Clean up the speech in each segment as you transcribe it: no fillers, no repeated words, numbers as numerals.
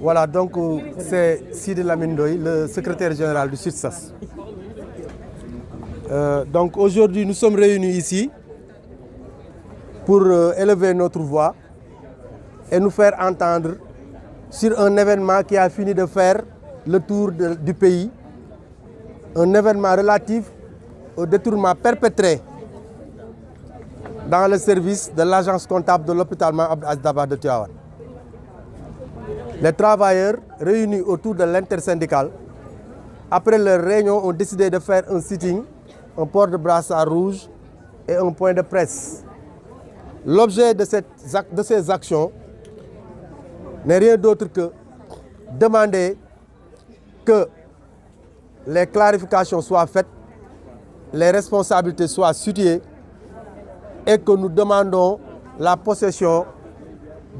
Voilà, donc c'est Sidi Lamine Ndoye, le secrétaire général du SUTSAS. Donc aujourd'hui, nous sommes réunis ici pour élever notre voix et nous faire entendre sur un événement qui a fini de faire le tour du pays, un événement relatif au détournement perpétré dans le service de l'agence comptable de l'hôpital Mame Abdou Aziz Dabakh de Tivaouane. Les travailleurs réunis autour de l'intersyndicale, après leur réunion, ont décidé de faire un sitting, un port de brassard rouge et un point de presse. L'objet de ces actions n'est rien d'autre que demander que les clarifications soient faites, les responsabilités soient situées et que nous demandons la possession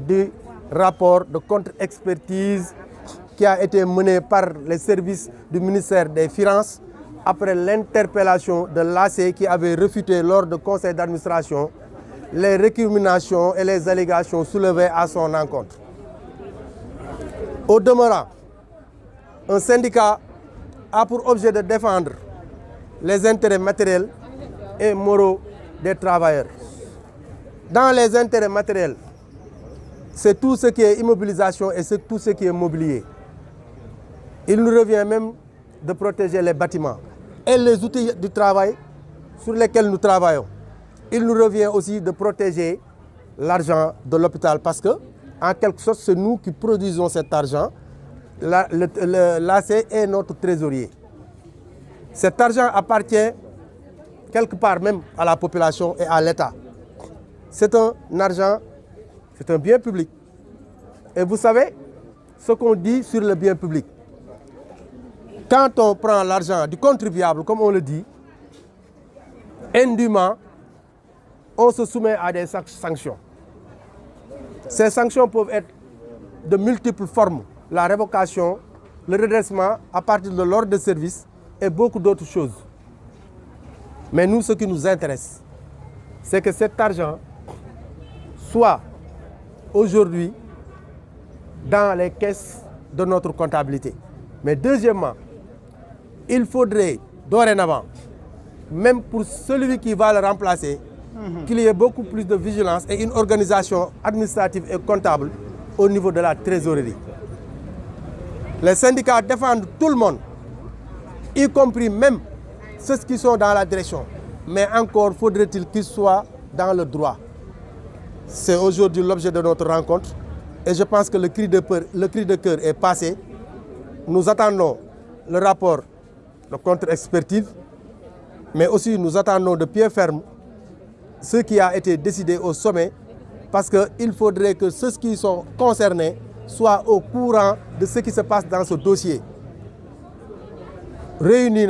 du rapport de contre-expertise qui a été mené par les services du ministère des Finances après l'interpellation de l'AC qui avait refuté lors du conseil d'administration les récriminations et les allégations soulevées à son encontre. Au demeurant, un syndicat a pour objet de défendre les intérêts matériels et moraux des travailleurs. Dans les intérêts matériels, c'est tout ce qui est immobilisation et c'est tout ce qui est mobilier. Il nous revient même de protéger les bâtiments et les outils du travail sur lesquels nous travaillons. Il nous revient aussi de protéger l'argent de l'hôpital parce que, en quelque sorte, c'est nous qui produisons cet argent. L'AC est notre trésorier. Cet argent appartient quelque part même à la population et à l'État. C'est un argent, c'est un bien public. Et vous savez ce qu'on dit sur le bien public. Quand on prend l'argent du contribuable, comme on le dit, indûment, on se soumet à des sanctions. Ces sanctions peuvent être de multiples formes. La révocation, le redressement à partir de l'ordre de service et beaucoup d'autres choses. Mais nous, ce qui nous intéresse, c'est que cet argent soit aujourd'hui dans les caisses de notre comptabilité. Mais deuxièmement, il faudrait dorénavant, même pour celui qui va le remplacer, qu'il y ait beaucoup plus de vigilance et une organisation administrative et comptable au niveau de la trésorerie. Les syndicats défendent tout le monde, y compris même ceux qui sont dans la direction. Mais encore faudrait-il qu'ils soient dans le droit. C'est aujourd'hui l'objet de notre rencontre et je pense que le cri de cœur est passé. Nous attendons le rapport de contre-expertise, mais aussi nous attendons de pied ferme ce qui a été décidé au sommet parce qu'il faudrait que ceux qui sont concernés soient au courant de ce qui se passe dans ce dossier. Réunis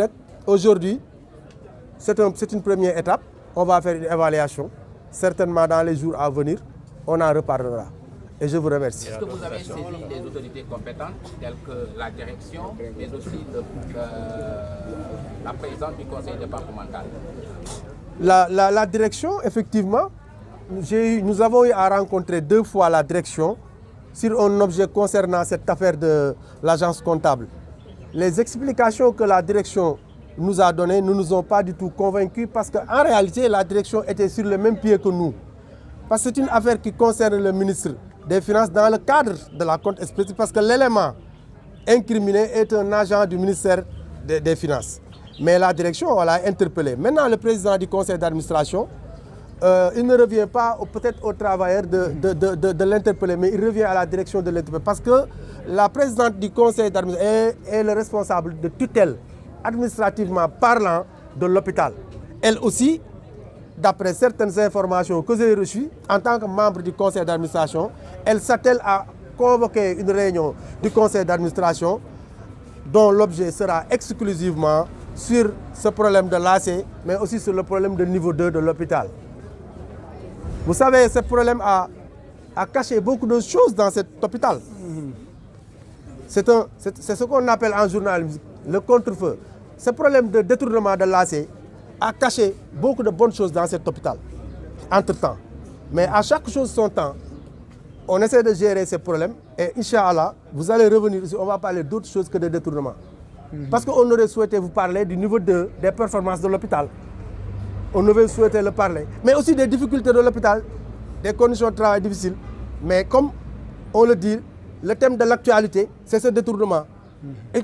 aujourd'hui, c'est une première étape. On va faire une évaluation. Certainement dans les jours à venir, on en reparlera. Et je vous remercie. Est-ce que vous avez saisi des autorités compétentes telles que la direction, mais aussi la présidente du conseil départemental? La direction, effectivement, nous avons eu à rencontrer 2 fois la direction sur un objet concernant cette affaire de l'agence comptable. Les explications que la direction nous a données ne nous ont pas du tout convaincus parce qu'en réalité, la direction était sur le même pied que nous. Parce que c'est une affaire qui concerne le ministre des Finances dans le cadre de la contre-expertise parce que l'élément incriminé est un agent du ministère des Finances. Mais la direction, on l'a interpellé. Maintenant, le président du conseil d'administration, il ne revient pas peut-être aux travailleurs de l'interpeller, mais il revient à la direction de l'interpeller. Parce que la présidente du conseil d'administration est le responsable de tutelle, administrativement parlant, de l'hôpital. Elle aussi, d'après certaines informations que j'ai reçues, en tant que membre du conseil d'administration, elle s'attelle à convoquer une réunion du conseil d'administration dont l'objet sera exclusivement sur ce problème de l'AC, mais aussi sur le problème de niveau 2 de l'hôpital. Vous savez, ce problème a caché beaucoup de choses dans cet hôpital. C'est ce qu'on appelle en journalisme le contre-feu. Ce problème de détournement de l'AC a caché beaucoup de bonnes choses dans cet hôpital, entre-temps. Mais à chaque chose son temps, on essaie de gérer ces problèmes Et Inch'Allah, vous allez revenir ici, on va parler d'autres choses que de détournement. Parce qu'on aurait souhaité vous parler du niveau des performances de l'hôpital. On aurait souhaité le parler. Mais aussi des difficultés de l'hôpital, des conditions de travail difficiles. Mais comme on le dit, le thème de l'actualité, c'est ce détournement. Et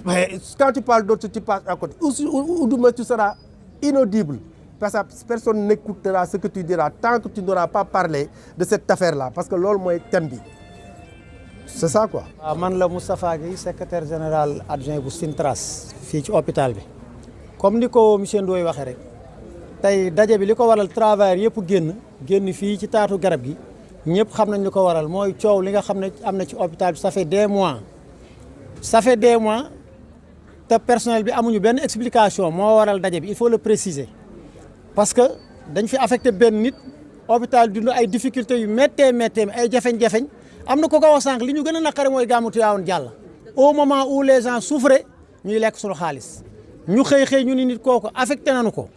quand tu parles d'autres, tu passes à côté. Ou tu seras inaudible. Parce que personne n'écoutera ce que tu diras tant que tu n'auras pas parlé de cette affaire-là. Parce que c'est le thème. C'est ça quoi. Man la Moustapha Gueye, secrétaire général adjoint bu Sintras fii ci hôpital bi comme ni ko monsieur Ndoye waxee rek tey daje bi li ko waral travailleurs yëpp génn fii ci taatu garab gi ñëpp xam nañ li ko waral mooy coow li nga xam ne am na ci hôpital bi ça fait des mois te personnel bi amuñu benn explication moo waral daje bi il faut le préciser parce que dañ fi affecté benn nit hôpital dund ay difficultés yu méttee ay jafeñ-jafeñ am na ko wax sànq li ñu gën a naqare mooy gàmmu Tiwaawan jàll au moment où les gens souffraient ñuy lekk suñu xaalis ñu xëy ñu ni nit kooku affecté nañu ko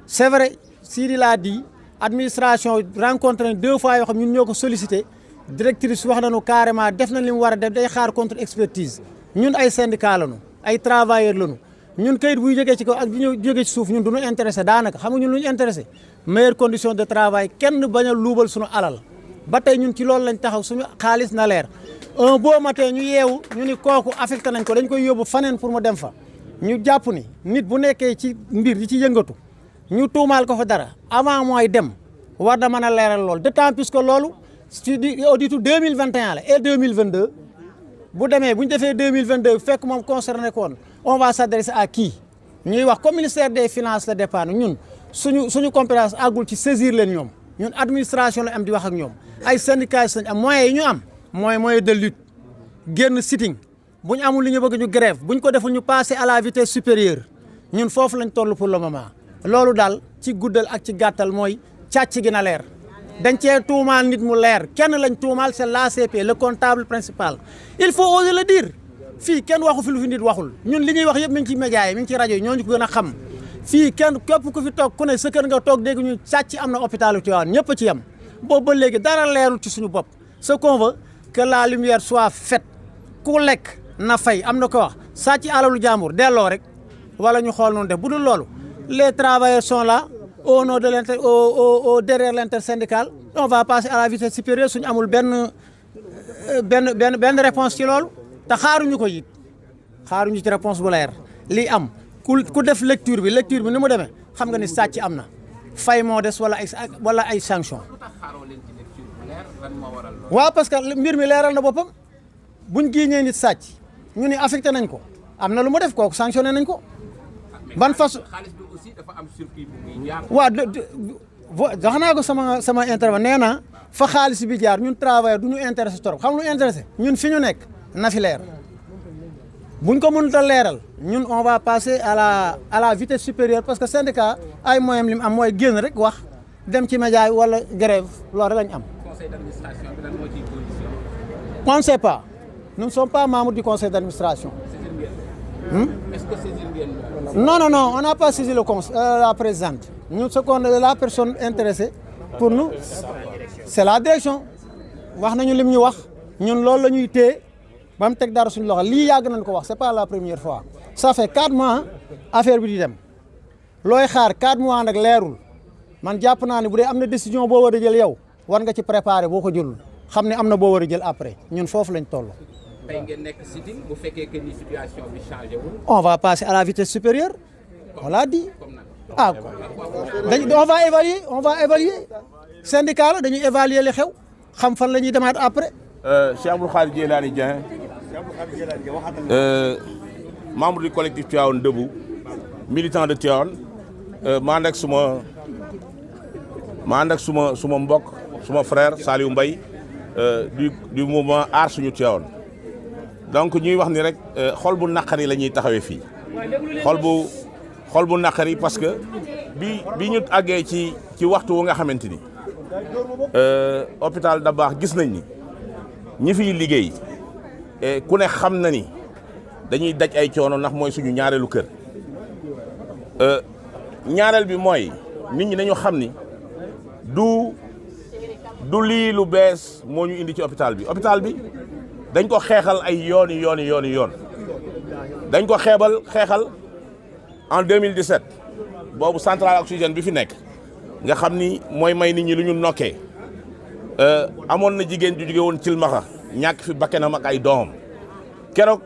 c'est vrai Sidi l'a dit administration rencontré 2 fois yoo xam ñun ñoo ko sollicité directrice wax nañu carrément def na li mu war a def day xaar contre expertise ñun ay syndicat lañu ay travailleurs lañu ñun kayit buy jógee ci kaw ak bu jógee ci suuf ñun du ñu intéressé daanaka xam nga ñun lu ñu intéressé meilleures conditions de travail kenn bañ a luubal suñu alal ba tey ñun ci loolu lañ taxaw suñu xaalis na leer un beau matin ñu yeewu ñu ni kooku affecté nañ ko dañ koy yóbbu faneen pour mu dem fa ñu jàpp ni nit bu nekkee ci mbir di ci yëngatu ñu tuumaal ko fa dara avant mooy dem war na mën a leeral loolu d'autant plus que loolu ci auditu 2021 la et 2022 bu demee bu ñu defee 2022 fekk moom concerné ko woon on va s'adresser à qui ñuy wax comme ministère des finances la dépendre ñun suñu compétence àggul ci saisir leen ñoom ñun administration la am di wax ak ñoom ay syndicats lañ am moyens yi ñu am mooy moyen de lutte génn sitting bu ñu amul li ñu bëgg ñu grève bu ñu ko deful ñu passer à la vitesse supérieure ñun foofu lañ toll pour le moment. loolu daal ci guddal ak ci gàttal mooy càcc gi na leer dañ cee tuumaal nit mu leer kenn lañ tuumaal c'est l'ACP le comptable principal il faut oser le dire fii kenn waxu fi lu fi nit waxul ñun li ñuy wax yëpp mi ngi ci média yi mi ngi ci rajo yi ñooñu ko gën a xam fii kenn képp ku fi toog ku ne sa kër nga toog dégg ñu càcc am na hôpitalu Tivaouane ñëpp a ci yem boobu ba léegi dara leerul ci suñu bopp ce qu'on veut que la lumière soit faite ku lekk na fay am na ko wax sàcc alalu jàmbur delloo rek wala ñu xool noonu def bu dul loolu les travailleurs sont là au nom de derrière l'intersyndical on va passer à la vitesse supérieure suñu amul benn réponse ci loolu te xaaruñu ko it xaaruñu ci réponse bu leer lii am ku def lecture bi ni mu demee xam nga ni sàcc am na fay moo des wala ay sanction waaw parce que mbir mi leeral na boppam buñ giiñee nit sàcc ñu ni affecté nañ ko am na lu mu def kooku sanctionné nañ ko ban façon waaw wax naa ko sama intervention nee na fa xaalis bi jaar ñun travailleur du ñu intéressé trop xam lu intéressé ñun fi ñu nekk na fi leer buñ ko mënut a leeral ñun on va passer à la vitesse supérieure parce que syndicat ay moyens li mu am mooy génn rek wax dem ci média yi wala grève loolu rek lañ am. conseil d'administration bi lan moo ciy position. On ne sait pas nous ne sommes pas membres du conseil d'administration. Est-ce que saisir ngeen non on n'a pas saisi la présidente ñun ce qu'on la personne intéressée pour nous c'est la direction wax nañu lim ñu wax ñun loolu la ñuy téye ba mu teg dara suñu loxo lii yàgg nañ ko wax c'est pas la première fois ça fait 4 mois affaire bi di dem looy xaar 4 mois nag leerul man jàpp naa ne bu dee am na décision boo war a jël yow war nga ci préparer boo ko jëlul xam ne am na boo war a jël après ñun foofu lañ toll. tey ngeen nekk sitting bu fekkee que ni situation bi changé wul. on va passer à la vitesse supérieure on l'a dit on va évaluer syndicat la dañuy évaluer li xew xam fan la ñuy demaat après. Cheikh Abdou Khadir Djeylani Dieng membre du collectif Tivaouane Debout militant de Tivaouane ma ànd ak suma mbokk suma frère Saliou Mbaye du mouvement Aar Suñu Tivaouane donc ñuy wax ni rek xol bu naqari la ñuy taxawee fii xol bu naqari parce que bi ñu àggee ci waxtu wu nga xamante ni hôpital Dabakh gis nañ ni ñi fiy liggéey ku ne xam na ni dañuy daj ay coono ndax mooy suñu ñaareelu kër ñaareel bi mooy nit ñi nañu xam ni du lii lu bees moo ñu indi ci hôpital bi dañ ko xeexal ay yoon dañ ko xeexal en 2017 boobu centrale oxygène bi fi nekk nga xam ni mooy may nit ñi lu ñu nokkee amoon na jigéen ju jóge woon Cilmaxa ñàkk fi bakkanam ak ay doomam keroog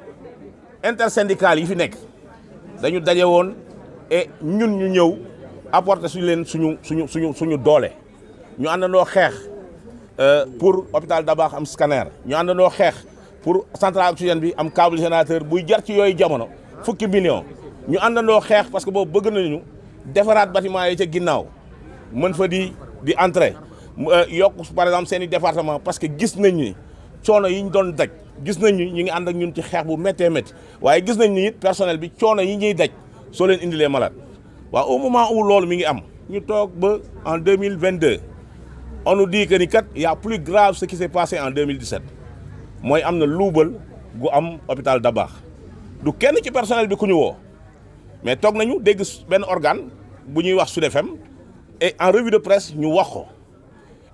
intersyndical yi fi nekk dañu daje woon et ñun ñu ñëw apporter suñu doole ñu àndandoo xeex pour hôpital Dabakh am scanner ñu àndandoo xeex pour centrale oxygène bi am câble générateur buy jar ci yooyu jamono fukki millions ñu àndandoo xeex parce que boobu bëgg nañu defaraat bâtiment yi ca ginnaaw mën fa di entrer yokk par exemple seen i département parce que gis nañ ni coono yi ñu doon daj gis nañ ni ñu ngi ànd ak ñun ci xeex bu méttee métti waaye gis nañ ni it personnel bi coono yi ñuy daj soo leen indilee malade waaw au moment où loolu mi ngi am ñu toog ba en 2022 on nous dit que ni kat y a plus grave ce qui s'est passé en 2017 mooy am na luubal gu am hôpital Dabakh du kenn ci personnel bi ku ñu woo mais toog nañu dégg benn organe bu ñuy wax Sud FM et en revue de presse ñu wax ko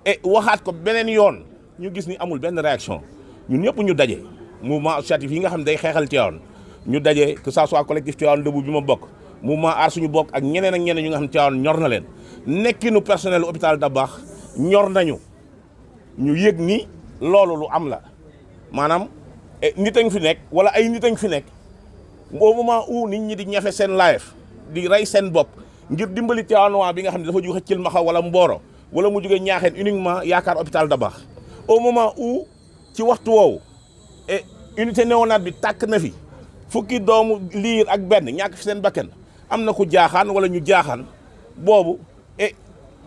et waxaat ko beneen yoon ñu gis ni amul benn réaction ñun ñëpp ñu daje mouvement associatif yi nga xam ne day xeexal Tivaouane ñu daje que ça soit collectif Tivaouane Debout bi ma bokk mouvement Aar Suñu Bokk ak ñeneen ak ñeneen ñu nga xam ne Tivaouane ñor na leen nekkinu personnel hôpital Dabakh ñor nañu ñu yëg ni loolu lu am la maanaam nit a ngi fi nekk wala ay nit a ngi fi nekk au moment où nit ñi di ñafe seen life di rey seen bopp ngir dimbali Tivaouane bi nga xam ne dafa jóge Cilmaxa wala Mboro wala mu jóge Ñaaxeen uniquement yaakaar hôpital Dabakh au moment où ci waxtu woowu et unité néonate bi tàkk na fi fukki doomu liir ak benn ñàkk fi seen bakken am na ku jaaxaan wala ñu jaaxaan boobu et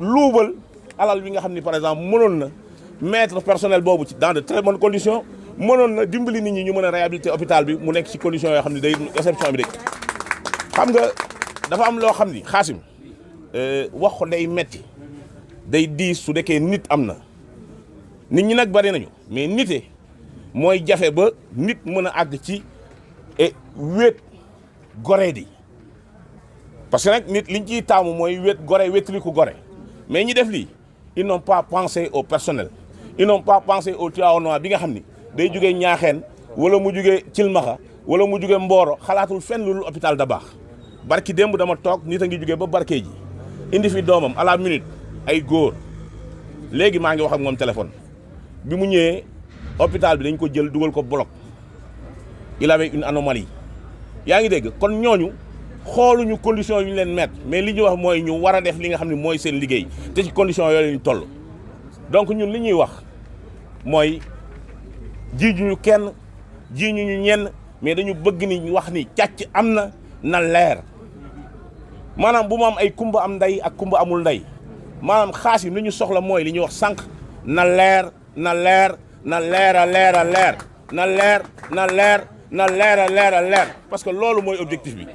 luubal alal bi nga xam ni par exemple mënoon na mettre personnel boobu ci dans de très bonnes conditions mënoon na dimbali nit ñi ñu mën a réhabiliter hôpital bi mu nekk ci conditions yoo xam ne day exception bi de xam nga dafa am loo xam ni Xaasim wax ko day metti day diis su dekkee nit am na nit ñi nag bari nañu mais nite mooy jafe ba nit mën a àgg ci wéet gore di parce que nag nit liñ ciy taamu mooy wéet gore wéetliku gore mais ñi def lii ils n'ont pas pensé au personnel ils n'ont pas pensé au Tivaouanois bi nga xam ni day jugee Ñaaxeen wala mu jugee Cilmaxa wala mu jugee Mboro xalaatul fenn lu hôpital Dabakh barki démb dama toog nit a ngi jugee ba barke ji indi fi doomam à la minute ay góor léegi maa ngi wax ak moom téléphone bi mu ñëwee hôpital bi dañ ko jël dugal ko bloc il avait une anomalie yaa ngi dégg kon ñooñu xooluñu condition yu ñu leen mettre mais li ñuy wax mooy ñu war a def li nga xam ne mooy seen liggéey te ci condition yooyu lañu toll donc ñun li ñuy wax mooy jiijuñu kenn jiiñuñu ñenn mais dañu bëgg ni wax ni càcc am na leer maanaam bu mu am ay kumba am ndey ak kumba amul ndey maanaam Xaasim li ñu soxla mooy li ñuy wax sànq na leer na leer na leer a leer a leer na leer na leer na leer a leer a leer parce que loolu mooy objectif bi